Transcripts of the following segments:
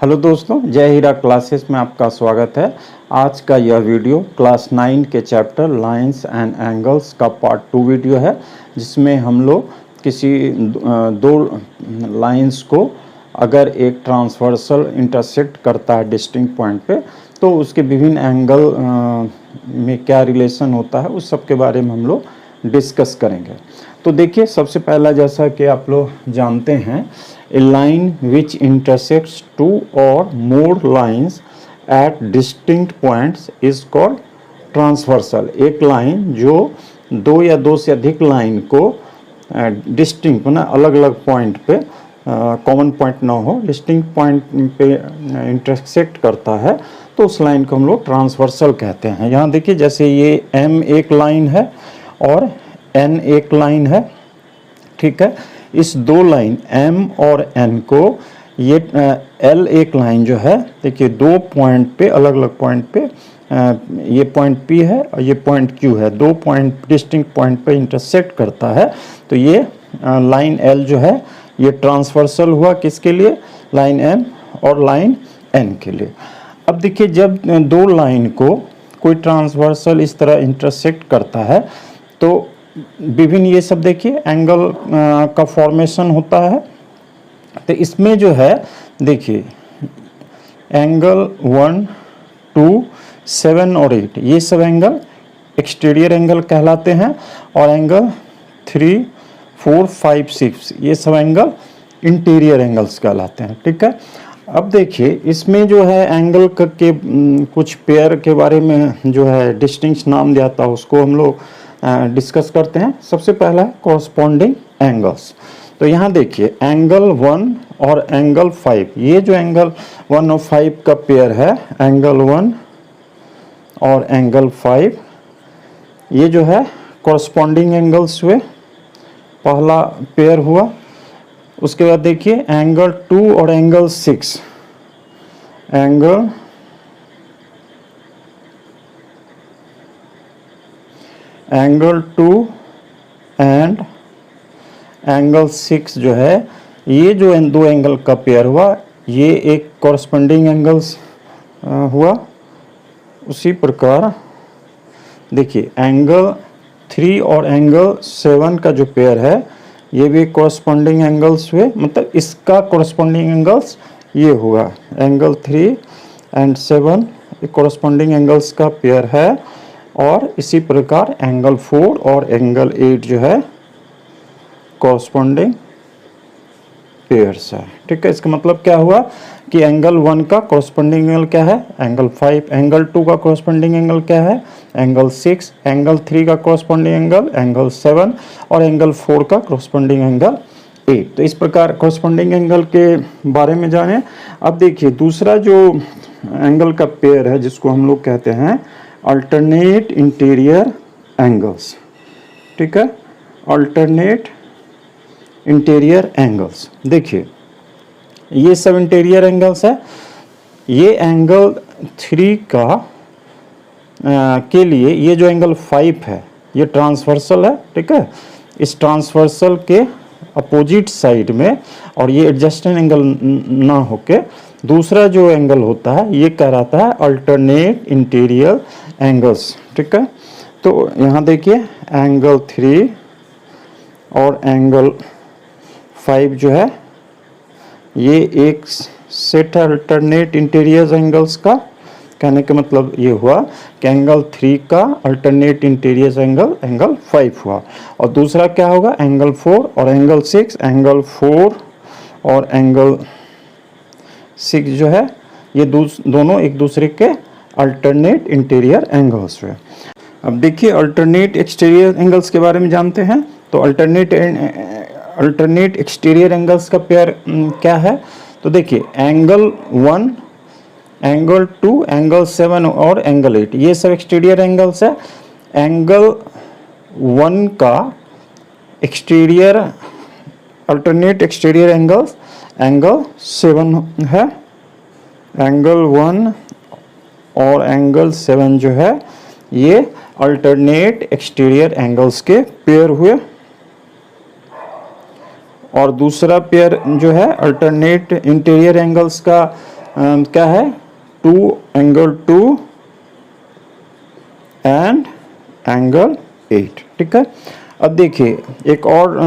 Hello दोस्तों, जय हीरा classes में आपका स्वागत है। आज का यह वीडियो क्लास 9 के चैप्टर लाइंस एंड एंगल्स का पार्ट 2 वीडियो है, जिसमें हम लोग किसी दो लाइंस को अगर एक ट्रांसवर्सल इंटरसेक्ट करता है डिस्टिंक्ट पॉइंट पे, तो उसके विभिन्न एंगल में क्या रिलेशन होता है उस सब के बारे में हम लोग डिस्कस करेंगे। तो देखिए, सबसे पहला, जैसा कि आप लोग जानते हैं, a line which intersects two or more lines at distinct points is called transversal। एक लाइन जो दो या दो से अधिक लाइन को डिस्टिंक्ट ना अलग अलग पॉइंट पे, कॉमन पॉइंट ना हो, डिस्टिंक्ट पॉइंट पे इंटरसेक्ट करता है, तो उस लाइन को हम लोग ट्रांसवर्सल कहते हैं। यहाँ देखिए, जैसे ये M एक लाइन है और N एक लाइन है, ठीक है। इस दो लाइन M और N को ये L एक लाइन जो है, देखिए दो पॉइंट पे, अलग अलग पॉइंट पे, ये पॉइंट P है और ये पॉइंट Q है, दो पॉइंट डिस्टिंक्ट पॉइंट पे इंटरसेक्ट करता है। तो ये लाइन L जो है ये ट्रांसवर्सल हुआ किसके लिए? लाइन M और लाइन N के लिए। अब देखिए, जब दो लाइन को कोई ट्रांसवर्सल इस तरह इंटरसेक्ट करता है तो विभिन्न ये सब देखिए एंगल का फॉर्मेशन होता है। तो इसमें जो है देखिए, एंगल 1, 2, 7 और 8 ये सब एंगल एक्सटीरियर एंगल कहलाते हैं, और एंगल 3, 4, 5, 6 ये सब एंगल इंटीरियर एंगल्स कहलाते हैं, ठीक है। अब देखिए, इसमें जो है एंगल के कुछ पेयर के बारे में जो है डिस्टिंक्ट नाम दिया था, उसको हम लोग डिस्कस करते हैं। सबसे पहला है कॉरस्पॉन्डिंग एंगल्स। तो यहाँ देखिए, एंगल 1 और एंगल 5, ये जो एंगल 1 और 5 का पेयर है, एंगल 1 और एंगल 5, ये जो है कॉरस्पॉन्डिंग एंगल्स हुए, पहला पेयर हुआ। उसके बाद देखिए एंगल 2 और एंगल 6, एंगल 2 एंड एंगल 6 जो है, ये जो दो एंगल का पेयर हुआ, ये एक कॉरस्पॉन्डिंग एंगल्स हुआ। उसी प्रकार देखिए, एंगल 3 और एंगल 7 का जो पेयर है, ये भी कॉरस्पॉन्डिंग एंगल्स हुए, मतलब इसका कॉरस्पॉन्डिंग एंगल्स ये हुआ, एंगल 3 एंड 7 एक कॉरस्पॉन्डिंग एंगल्स का पेयर है। और इसी प्रकार एंगल 4 और एंगल 8 जो है कॉरस्पॉन्डिंग पेयर्स है, ठीक है। इसका मतलब क्या हुआ कि एंगल 1 का कॉरस्पॉन्डिंग एंगल क्या है? एंगल 5। एंगल 2 का कॉरस्पॉन्डिंग एंगल क्या है? एंगल 6। एंगल 3 का कॉरस्पॉन्डिंग एंगल 7 और एंगल 4 का कॉरस्पॉन्डिंग एंगल 8। तो इस प्रकार कॉरस्पॉन्डिंग एंगल के बारे में जाने। अब देखिए, दूसरा जो एंगल का पेयर है, जिसको हम लोग कहते हैं अल्टरनेट इंटीरियर एंगल्स, ठीक है। अल्टरनेट इंटीरियर एंगल्स, देखिए ये सब इंटीरियर एंगल्स है। ये एंगल 3 का के लिए ये जो एंगल 5 है, ये ट्रांसवर्सल है, ठीक है। इस ट्रांसवर्सल के अपोजिट साइड में, और ये एडजस्टेंट एंगल ना होके दूसरा जो एंगल होता है, ये कहलाता है अल्टरनेट इंटीरियर एंगल्स, ठीक है। तो यहाँ देखिए, एंगल 3 और एंगल 5 जो है, ये एक सेट है अल्टरनेट इंटीरियर एंगल्स का। कहने का मतलब ये हुआ कि एंगल 3 का अल्टरनेट इंटीरियर एंगल 5 हुआ। और दूसरा क्या होगा? एंगल 4 और एंगल 6। एंगल 4 और एंगल 6 जो है, ये दोनों एक दूसरे के अल्टरनेट इंटीरियर एंगल्स हुए। अब देखिए, अल्टरनेट एक्सटीरियर एंगल्स के बारे में जानते हैं। तो अल्टरनेट एक्सटीरियर एंगल्स का पेयर क्या है? तो देखिए, एंगल 1, एंगल 2, एंगल 7 और एंगल 8 ये सब एक्सटीरियर एंगल्स है। एंगल 1 का exterior alternate exterior angles angle 7 है। एंगल 1 और एंगल 7 जो है, ये अल्टरनेट एक्सटीरियर एंगल्स के पेयर हुए। और दूसरा पेयर जो है अल्टरनेट इंटीरियर एंगल्स का क्या है, 2 एंगल 2 एंड एंगल 8, ठीक है। अब देखिए एक और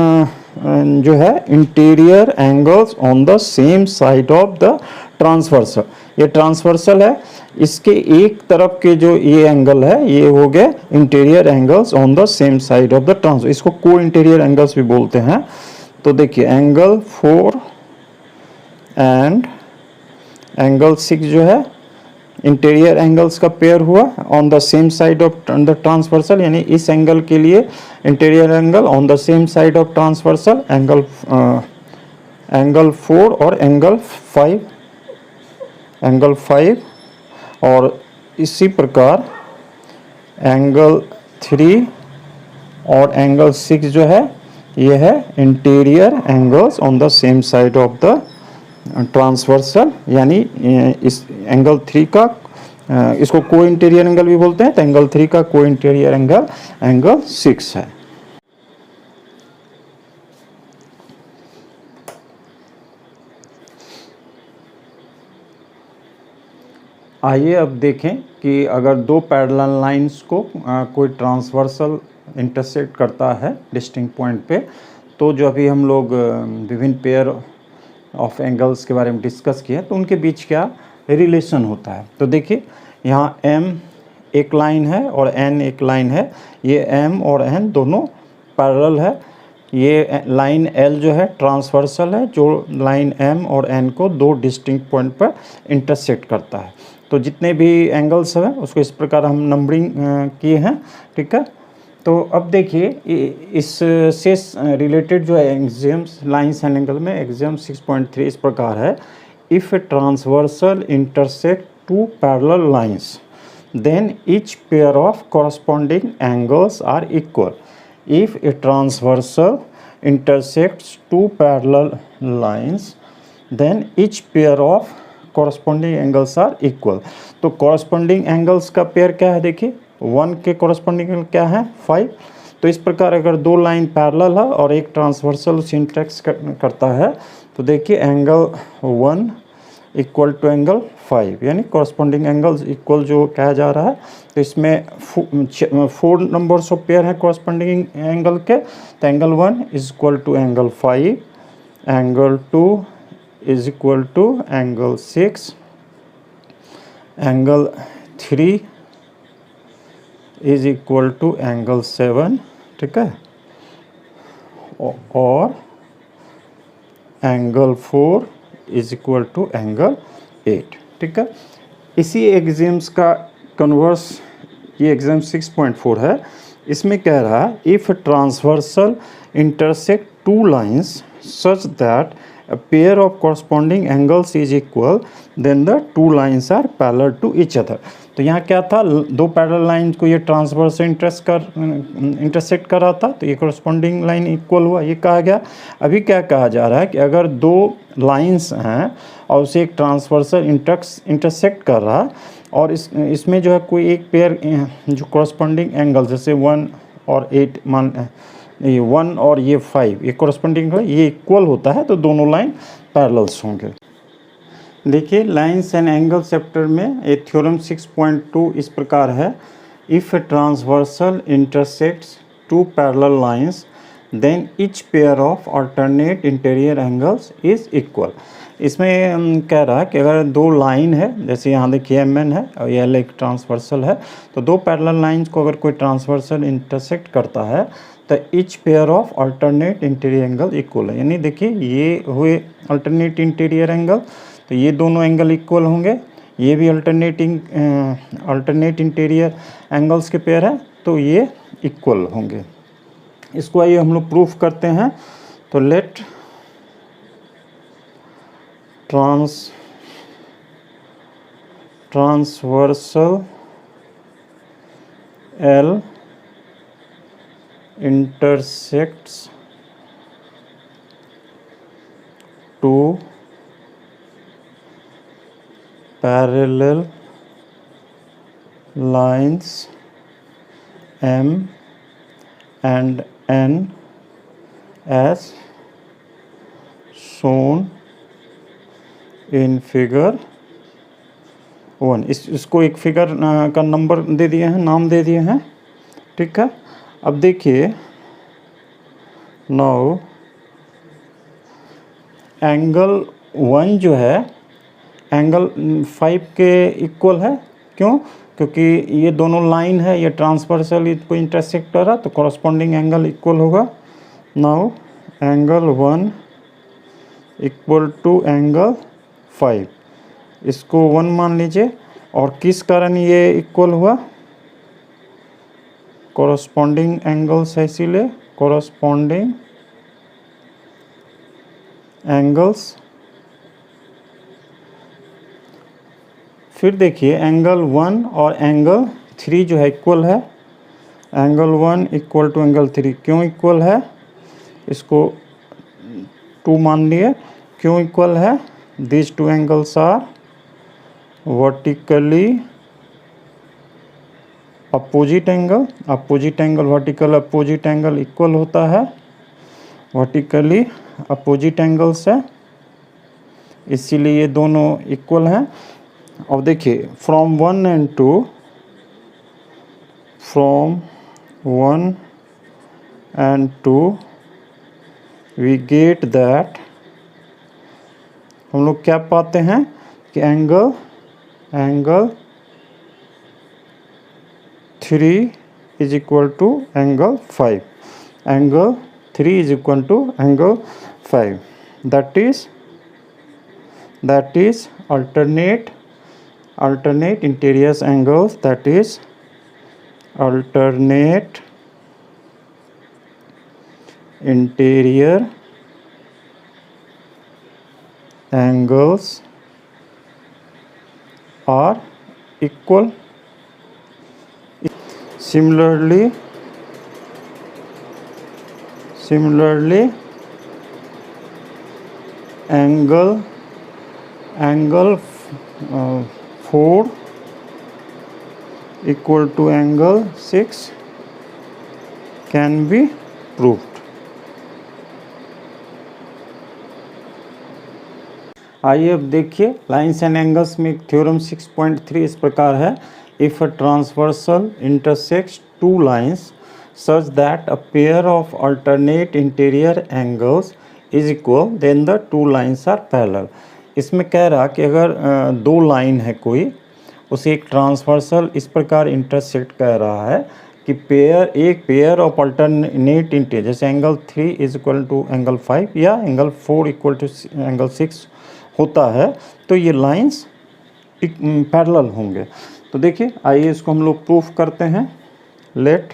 जो है, interior angles on the same side of the transversal. ये ट्रांसवर्सल है, इसके एक तरफ के जो ये एंगल है ये हो गए interior angles on the same side of the trans, इसको को इंटीरियर एंगल्स भी बोलते हैं। तो देखिए एंगल 4 एंड एंगल 6 जो है इंटीरियर एंगल्स का पेयर हुआ on the same side of the transversal, यानी इस एंगल के लिए interior angle on the same side of transversal angle 4 और एंगल 5 और इसी प्रकार एंगल 3 और एंगल 6 जो है ये है interior angles on the same side of the transversal, यानी इस एंगल 3 का इसको को इंटीरियर एंगल भी बोलते हैं, तो एंगल 3 का को इंटीरियर एंगल एंगल 6 है। आइए अब देखें कि अगर दो पैरेलल लाइंस को कोई ट्रांसवर्सल इंटरसेक्ट करता है डिस्टिंक्ट पॉइंट पे, तो जो अभी हम लोग विभिन्न पेयर ऑफ एंगल्स के बारे में डिस्कस किया, तो उनके बीच क्या रिलेशन होता है। तो देखिए यहाँ m एक लाइन है और n एक लाइन है, ये m और n दोनों पैरेलल है। ये लाइन L जो है ट्रांसवर्सल है, जो लाइन m और n को दो डिस्टिंक्ट पॉइंट पर इंटरसेक्ट करता है। तो जितने भी एंगल्स हैं उसको इस प्रकार हम नंबरिंग किए हैं, ठीक है। तो अब देखिए इससे रिलेटेड जो है एक्सियम्स लाइंस एंड एंगल में एक्सियम 6.3 इस प्रकार है, if a transversal intersect two parallel lines then each pair of corresponding angles are equal. If a transversal intersects two parallel lines then each pair of corresponding angles are equal. तो corresponding angles का pair क्या है, देखिए 1 के corresponding angle क्या है 5। तो इस प्रकार अगर दो लाइन पैरेलल है और एक ट्रांसवर्सल उसे इंटरसेक्ट करता है, तो देखिए एंगल 1 इक्वल टू एंगल 5, यानी कॉरस्पॉन्डिंग एंगल्स इक्वल जो कहा जा रहा है। तो इसमें 4 नंबर्स ऑफ पेयर है कॉरस्पॉन्डिंग एंगल के, तो angle 1 is equal to angle 5, angle 2 is equal to angle 6, angle 3 is equal to angle 7, ठीक है, और angle 4 is equal to angle 8, ठीक है। इसी एग्जाम्स का कन्वर्स ये एग्जाम 6.4 है, इसमें कह रहा है if transversal intersect two lines such that a pair of corresponding angles is equal then the two lines are parallel to each other। तो यहाँ क्या था, दो पैरेलल लाइन को ये ट्रांसवर्स इंटरसेक्ट कर रहा था, तो ये corresponding लाइन इक्वल हुआ, ये कहा गया। अभी क्या कहा जा रहा है कि अगर दो लाइंस हैं और उसे एक ट्रांसवर्सल इंटरसेक्ट कर रहा है और इसमें जो है कोई एक पेयर जो corresponding एंगल जैसे 1 और 8 मान ये 1 और ये 5 ये कॉरस्पॉन्डिंग है, ये इक्वल होता है, तो दोनों लाइन पैरेलल्स होंगे। देखिए लाइंस एंड एंगल चैप्टर में ये थ्योरम 6.2 इस प्रकार है, if a transversal intersects two parallel lines then each pair of alternate interior angles is equal. इसमें कह रहा है कि अगर दो लाइन है, जैसे यहाँ देखिए MN है और ये L एक ट्रांसवर्सल है, तो दो पैरेलल लाइंस को अगर कोई ट्रांसवर्सल इंटरसेक्ट करता है तो each pair of alternate interior angle equal है। यानी देखिए ये हुए अल्टरनेट इंटीरियर एंगल, तो ये दोनों एंगल इक्वल होंगे, ये भी अल्टरनेट इंटीरियर एंगल्स के पेयर है, तो ये इक्वल होंगे। इसको आइए हम लोग प्रूफ करते हैं। तो let transversal L intersects two parallel lines M and N as shown in figure 1। इसको एक फिगर का नंबर दे दिए हैं, नाम दे दिए हैं, ठीक है। अब देखिए नाउ एंगल 1 जो है एंगल 5 के इक्वल है। क्यों? क्योंकि ये दोनों लाइन है, ये ट्रांसवर्सल इसको इंटरसेक्ट कर रहा, तो कॉरस्पॉन्डिंग एंगल इक्वल होगा। Now angle 1 equal to angle 5, इसको 1 मान लीजिए। और किस कारण ये इक्वल हुआ? कॉरस्पॉन्डिंग एंगल्स है, इसीलिए कॉरस्पॉन्डिंग एंगल्स। फिर देखिए एंगल 1 और एंगल 3 जो है इक्वल है। एंगल 1 इक्वल टू एंगल 3, क्यों इक्वल है? इसको 2 मान लिए। क्यों इक्वल है? This two angles are vertically opposite angle. Opposite angle vertical opposite angle equal होता है, वर्टिकली अपोजिट एंगल्स है, इसीलिए ये दोनों इक्वल हैं। अब देखिए from 1 and 2, from 1 and 2 we get that, हम लोग क्या पाते हैं कि angle 3 is equal to angle 5। Angle 3 is equal to angle 5, that is alternate interior angles, that is alternate interior angles are equal. Similarly angle 4 equal to angle 6 can be proved. आइए अब देखिए lines and angles में theorem 6.3 इस प्रकार है। If a transversal intersects two lines such that a pair of alternate interior angles is equal, then the two lines are parallel. इसमें कह रहा कि अगर दो लाइन है कोई, उसे एक ट्रांसवर्सल इस प्रकार इंटरसेक्ट कर रहा है कि एक पेयर ऑफ अल्टरनेट इंटीरियर, जैसे angle 3 is equal to angle 5 या एंगल 4 इक्वल टू एंगल 6 होता है, तो ये लाइंस पैरेलल होंगे। तो देखिए आइए इसको हम लोग प्रूफ करते हैं। Let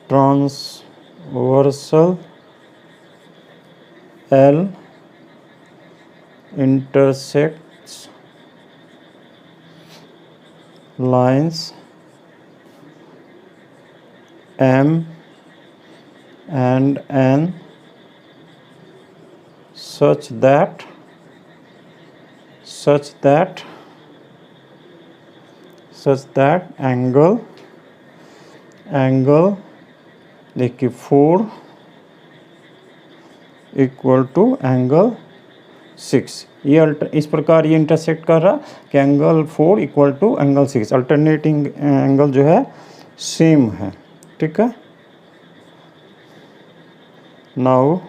transversal L intersects lines M and N such that angle देखिए 4 इक्वल टू एंगल 6, ये इस प्रकार ये इंटरसेक्ट कर रहा कि angle 4 equal to angle 6, alternating angle जो है सेम है, ठीक है। नाउ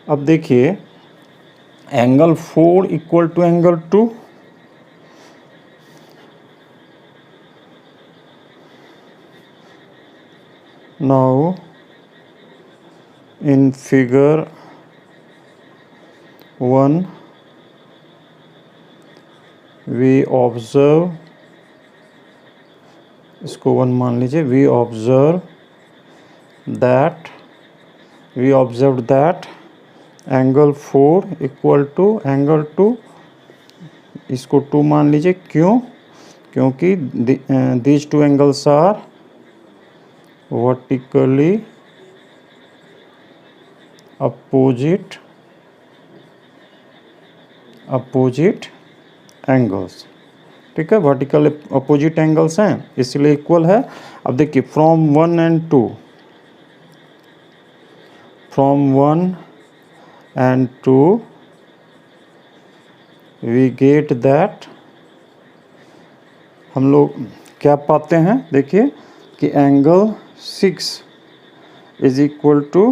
अब देखिए angle 4 equal to angle 2, now in figure 1 we observe, इसको 1 मान लीजिए, we observed that angle 4 equal to angle 2, इसको 2 मान लीजिए। क्यों? क्योंकि these two angles are vertically opposite angles, ठीक है, वर्टिकल अपोजिट एंगल्स हैं इसलिए इक्वल है। अब देखिए from 1 and 2, and 2 we get that, हम लोग क्या पाते हैं, देखिए कि angle 6 is equal to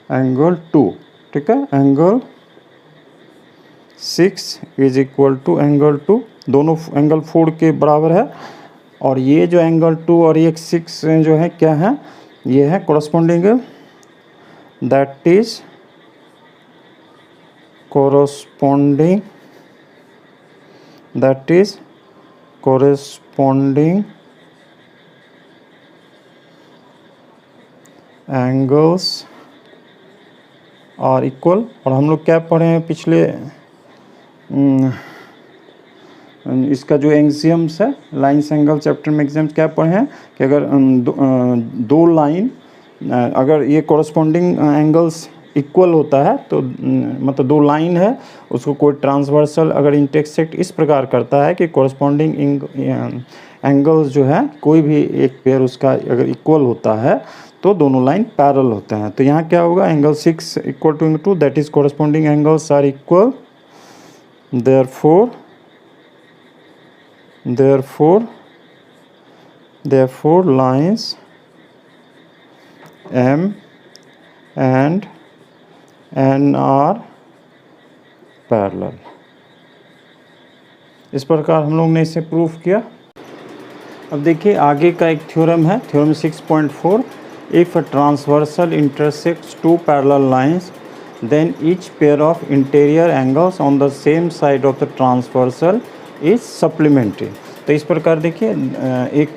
angle 2, ठीक है, angle 6 is equal to angle 2, दोनों एंगल 4 के बराबर है। और ये जो एंगल 2 और ये 6 जो है क्या है, ये है corresponding, that is corresponding angles are equal। और हम लोग क्या पढ़े हैं पिछले इसका जो एक्सियम्स है लाइन्स एंगल चैप्टर में, एक्सियम्स क्या पढ़े हैं कि अगर दो लाइन अगर ये कोरस्पॉन्डिंग एंगल्स इक्वल होता है तो मतलब दो लाइन है उसको कोई ट्रांसवर्सल अगर इंटरसेक्ट इस प्रकार करता है कि कोरस्पॉन्डिंग एंगल्स जो है कोई भी एक पेयर उसका अगर इक्वल होता है तो दोनों लाइन पैरेलल होते हैं। तो यहाँ क्या होगा, angle 6 equal to 2 that is corresponding angles are equal, therefore lines M and N are parallel. इस प्रकार हम लोग ने इसे प्रूफ किया। अब देखिए आगे का एक थ्योरम है, theorem 6.4, if transversal intersects two parallel lines then each pair of interior angles on the same side of the transversal is supplementary. तो इस प्रकार देखिए एक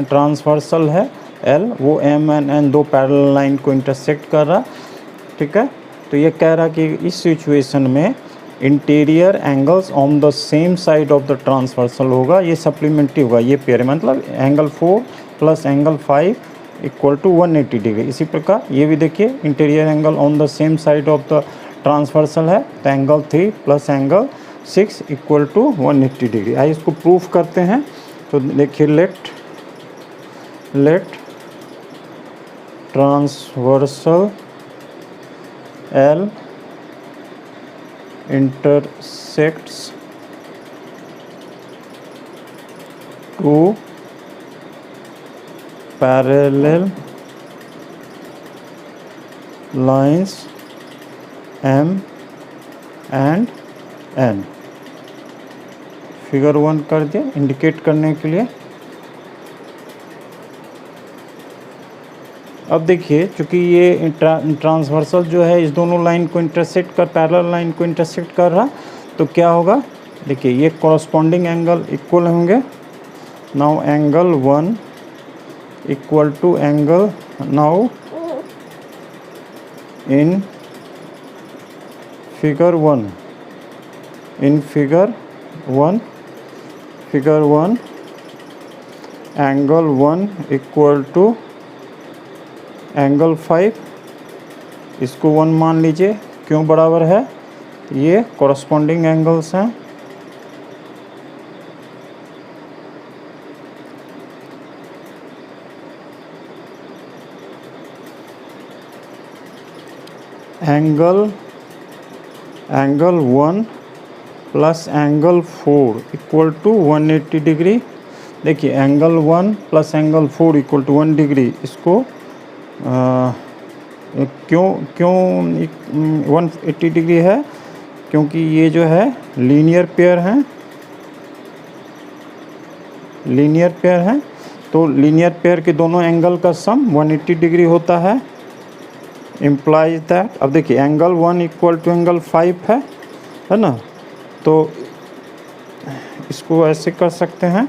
ट्रांसवर्सल है L, वो M एंड N दो पैरेलल लाइन को इंटरसेक्ट कर रहा, ठीक है। तो ये कह रहा कि इस सिचुएशन में interior angles on the same side of the transversal होगा, ये सप्लीमेंट्री होगा, ये पेयर मतलब angle 4 plus angle 5 equal to 180 degree. इसी प्रकार ये भी देखिए interior angle on the same side of the transversal है तो angle 3 plus angle 6 equal to 180 degree. आइए इसको प्रूफ करते हैं। तो देखिए let transversal L intersects two parallel lines M and N। Figure 1 कर दिया इंडिकेट करने के लिए। अब देखिए चूँकि ये ट्रांसवर्सल जो है इस दोनों लाइन को इंटरसेक्ट कर, पैरेलल लाइन को इंटरसेक्ट कर रहा, तो क्या होगा, देखिए ये कॉरस्पॉन्डिंग एंगल इक्वल होंगे। Now angle 1 equal to angle, now in figure 1 angle 1 equal to angle 5, इसको 1 मान लीजिए, क्यों बराबर है, ये कॉरस्पॉन्डिंग एंगल्स हैं। Angle 1 plus angle 4 equal to 180 degree. देखिए angle 1 plus angle 4 equal to 1 degree, इसको क्यों 180 डिग्री है, क्योंकि ये जो है लीनियर पेयर हैं, तो लीनियर पेयर के दोनों एंगल का सम 180 डिग्री होता है, इम्प्लाइज दैट। अब देखिए एंगल 1 इक्वल टू एंगल 5 है ना, तो इसको ऐसे कर सकते हैं,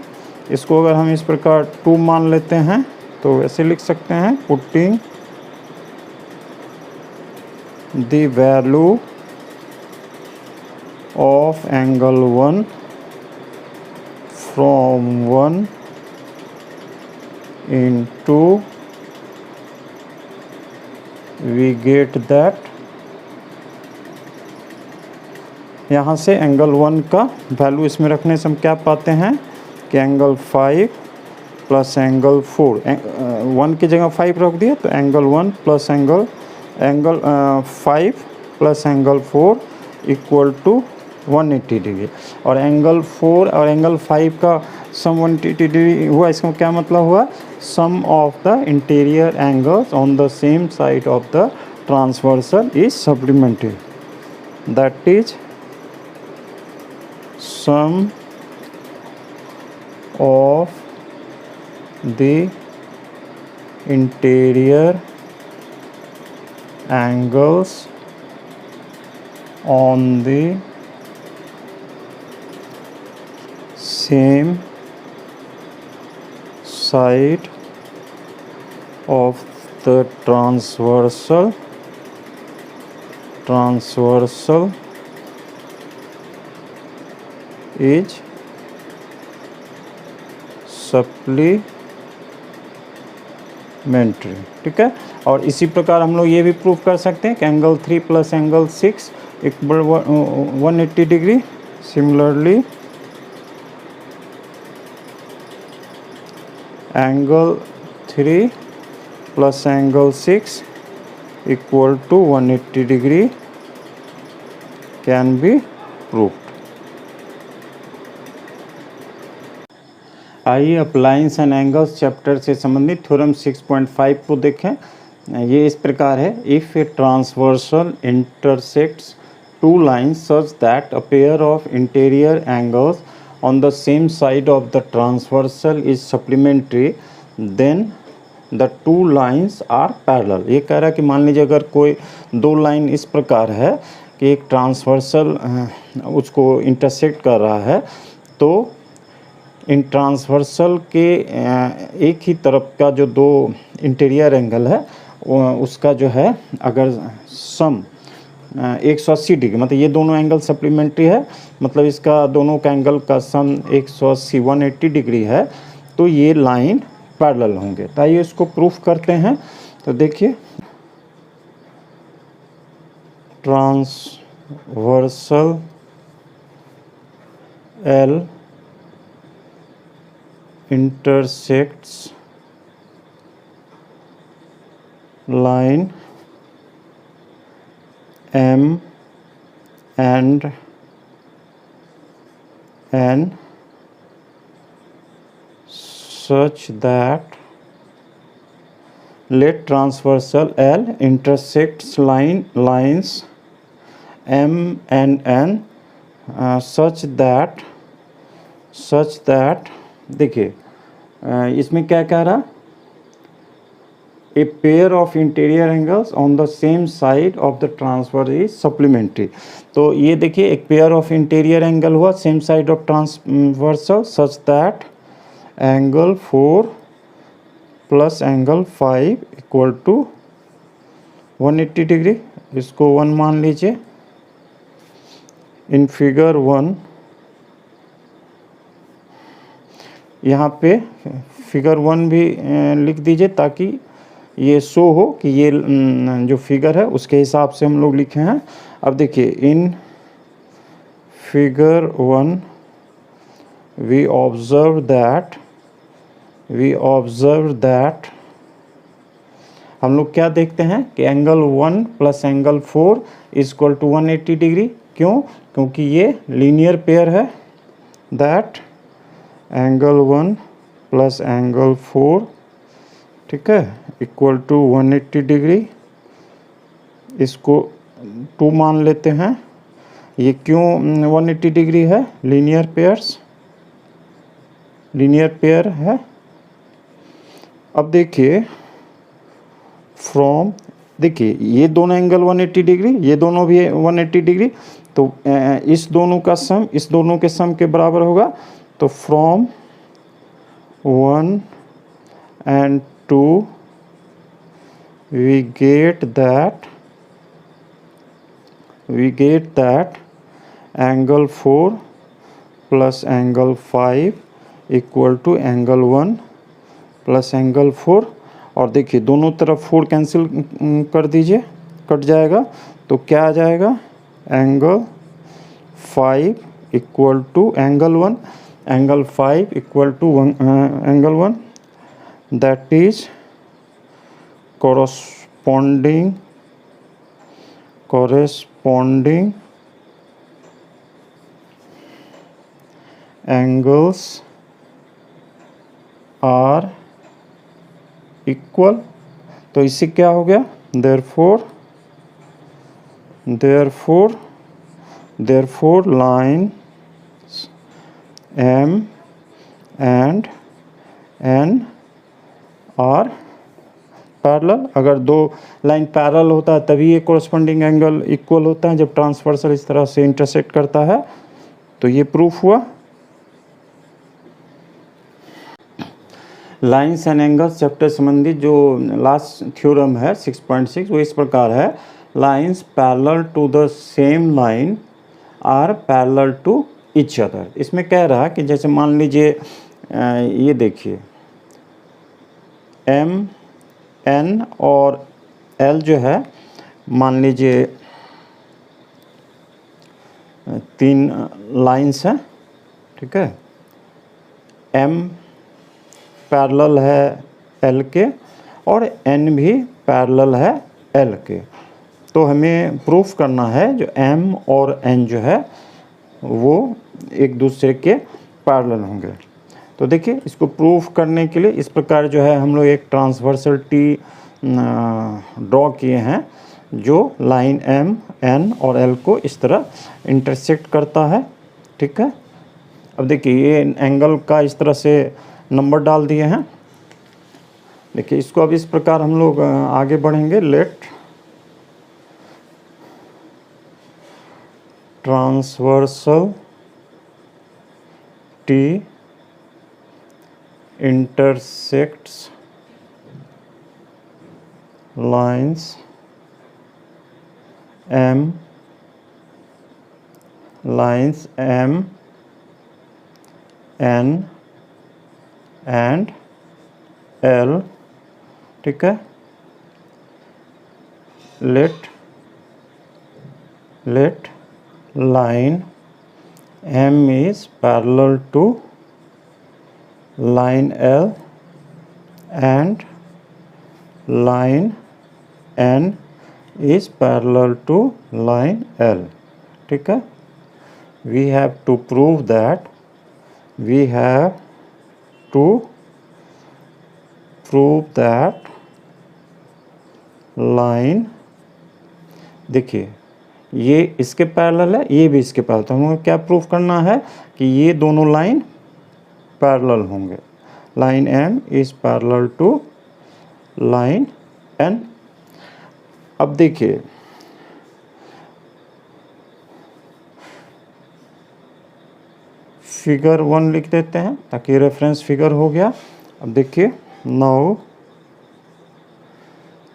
इसको अगर हम इस प्रकार 2 मान लेते हैं तो ऐसे लिख सकते हैं, putting the value of angle 1 from 1 into we get that, यहाँ से एंगल 1 का वैल्यू इसमें रखने से हम क्या पाते हैं कि एंगल 5 प्लस एंगल 4, 1 की जगह 5 रख दिया तो angle 1 plus angle 5 plus angle 4 equal to 180 degree. और एंगल 4 और एंगल 5 का सम 180 डिग्री हुआ। इसका क्या मतलब हुआ? Sum of the interior angles on the same side of the transversal is supplementary, that is sum of the interior angles on the same side of the transversal is supplementary. ठीक है। और इसी प्रकार हम लोग ये भी प्रूव कर सकते हैं कि angle 3 plus angle 6 equal 180 degree. Similarly angle 3 plus angle 6 equal to 180 degree can be proved. आइए अब लाइन्स एंड एंगल्स चैप्टर से संबंधित थ्योरम 6.5 को देखें। ये इस प्रकार है। If a transversal intersects two lines such that a pair of interior angles on the same side of the transversal is supplementary then the two lines are parallel. ये कह रहा है कि मान लीजिए अगर कोई दो लाइन इस प्रकार है कि एक ट्रांसवर्सल उसको इंटरसेक्ट कर रहा है, तो इन ट्रांसवर्सल के एक ही तरफ का जो दो इंटीरियर एंगल है उसका जो है अगर सम 180 डिग्री, मतलब ये दोनों एंगल सप्लीमेंट्री है, मतलब इसका दोनों का एंगल का सम 180 180 डिग्री है, तो ये लाइन पैरेलल होंगे। तो आइए इसको प्रूफ करते हैं। तो देखिए transversal L intersects line M and N such that let transversal L intersects lines M and N such that देखिए इसमें क्या कह रहा, a pair of interior angles on the same side of the transverse is supplementary. तो ये देखिए एक pair of interior angle हुआ same side of transversal such that angle 4 plus angle 5 equal to 180 degree. इसको 1 मान लीजिए। इन फिगर 1 यहाँ पे फिगर 1 भी लिख दीजिए ताकि ये शो हो कि ये जो फिगर है उसके हिसाब से हम लोग लिखे हैं। अब देखिए in figure 1 we observe that हम लोग क्या देखते हैं कि angle 1 plus angle 4 is equal to 180 degree. क्यों? क्योंकि ये लीनियर पेयर है। दैट एंगल 1 प्लस एंगल 4, ठीक है, इक्वल टू 180 डिग्री। इसको 2 मान लेते हैं। ये क्यों 180 डिग्री है? लीनियर पेयर है। अब देखिए देखिए ये दोनों एंगल 180 डिग्री, ये दोनों भी 180 डिग्री, तो इस दोनों का सम इस दोनों के सम के बराबर होगा। तो from 1 and 2 we get that angle 4 plus angle 5 equal to angle 1 plus angle 4। और देखिए दोनों तरफ 4 कैंसिल कर दीजिए, कट जाएगा, तो क्या आ जाएगा? Angle 5 equal to angle 1, angle 5 equal to angle 1 that is corresponding angles are equal। तो इससे क्या हो गया, therefore lines M and N are parallel. अगर दो लाइन पैरेलल होता है तभी ये कोरस्पॉन्डिंग एंगल इक्वल होता है, जब ट्रांसवर्सल इस तरह से इंटरसेक्ट करता है। तो ये प्रूफ हुआ। लाइंस एंड एंगल्स चैप्टर संबंधित जो लास्ट थ्योरम है 6.6 वो इस प्रकार है, lines parallel to the same line are parallel to each other. इसमें कह रहा है कि जैसे मान लीजिए ये देखिए एम एन और एल जो है, मान लीजिए 3 लाइंस हैं, ठीक है। एम पैरेलल है एल के और एन भी पैरेलल है एल के। तो हमें प्रूफ करना है जो एम और एन जो है वो एक दूसरे के पैरेलल होंगे। तो देखिए इसको प्रूफ करने के लिए इस प्रकार जो है हम लोग एक ट्रांसवर्सल टी ड्रॉ किए हैं जो लाइन एम एन और एल को इस तरह इंटरसेक्ट करता है, ठीक है। अब देखिए ये एंगल का इस तरह से नंबर डाल दिए हैं। देखिए इसको अब इस प्रकार हम लोग आगे बढ़ेंगे। Let transversal T intersects lines M N and L, ठीक है। let line M is parallel to line L and line N is parallel to line L, ठीक है। we have to prove that line, देखिए ये इसके parallel है, ये भी इसके पैरेलल। तो हमें क्या प्रूफ करना है कि ये दोनों लाइन पैरेलल होंगे। Line M is parallel to line N। अब देखिए फिगर 1 लिख देते हैं ताकि रेफरेंस फिगर हो गया। अब देखिए now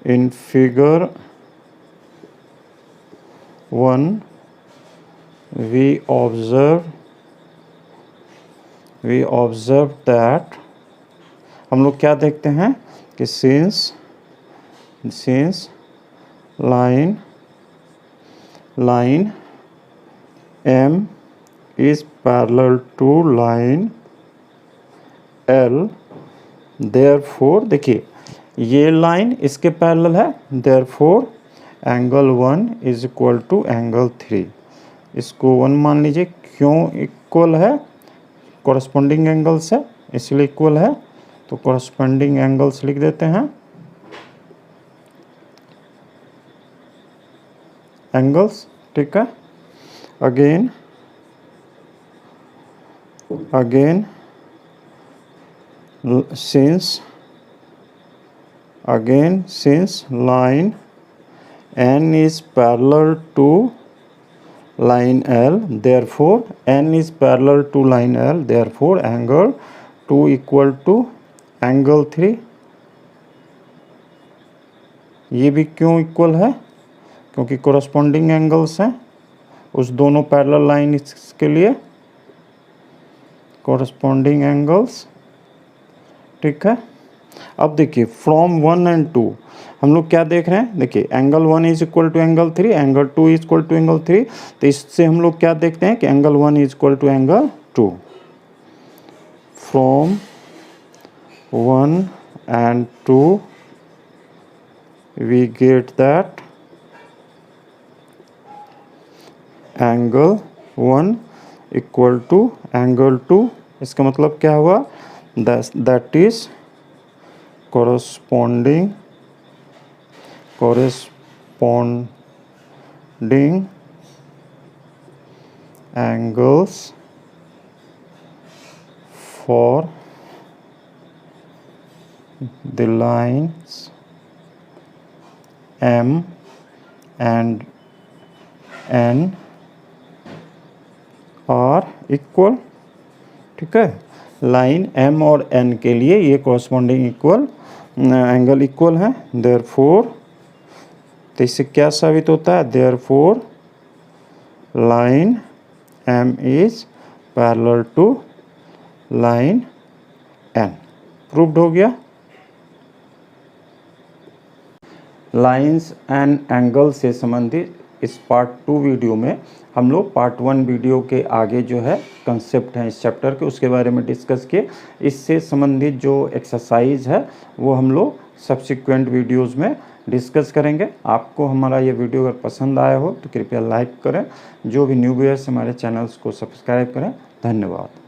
in figure 1 we observe that, हम लोग क्या देखते हैं कि since line M is parallel to line L, therefore देखिए ये लाइन इसके पैरेलल है, therefore angle 1 is equal to angle 3। इसको 1 मान लीजिए, क्यों इक्वल है, कॉरस्पॉन्डिंग एंगल्स है इसलिए इक्वल है। तो कॉरस्पॉन्डिंग एंगल्स लिख देते हैं, एंगल्स, ठीक है। Again since line N is parallel to line L, therefore N is parallel to line L, therefore angle 2 equal to angle 3। ये भी क्यों इक्वल है, क्योंकि कोरस्पॉन्डिंग एंगल्स हैं उस दोनों पैरेलल लाइन के लिए, कोरस्पॉन्डिंग एंगल्स, ठीक है। अब देखिए फ्रॉम 1 and 2 हम लोग क्या देख रहे हैं, देखिए angle 1 is equal to angle 3, angle 2 is equal to angle 3। तो इससे हम लोग क्या देखते हैं कि angle 1 is equal to angle 2। From 1 and 2, we get that angle 1 equal to angle 2. इसका मतलब क्या हुआ? That is corresponding angles for the lines M and N are equal. ठीक है, लाइन M और N के लिए ये corresponding इक्वल एंगल इक्वल है. देयरफॉर, तो इससे क्या साबित होता है? Therefore line M is parallel to line N. Proved हो गया. लाइंस एंड एंगल से संबंधित इस पार्ट 2 वीडियो में हम लोग पार्ट 1 वीडियो के आगे जो है कंसेप्ट हैं इस चैप्टर के, उसके बारे में डिस्कस किए. इससे संबंधित जो एक्सरसाइज है वो हम लोग सब्सिक्वेंट वीडियोस में डिस्कस करेंगे. आपको हमारा ये वीडियो अगर पसंद आया हो तो कृपया लाइक करें. जो भी न्यू व्यूअर्स हमारे चैनल्स को सब्सक्राइब करें. धन्यवाद.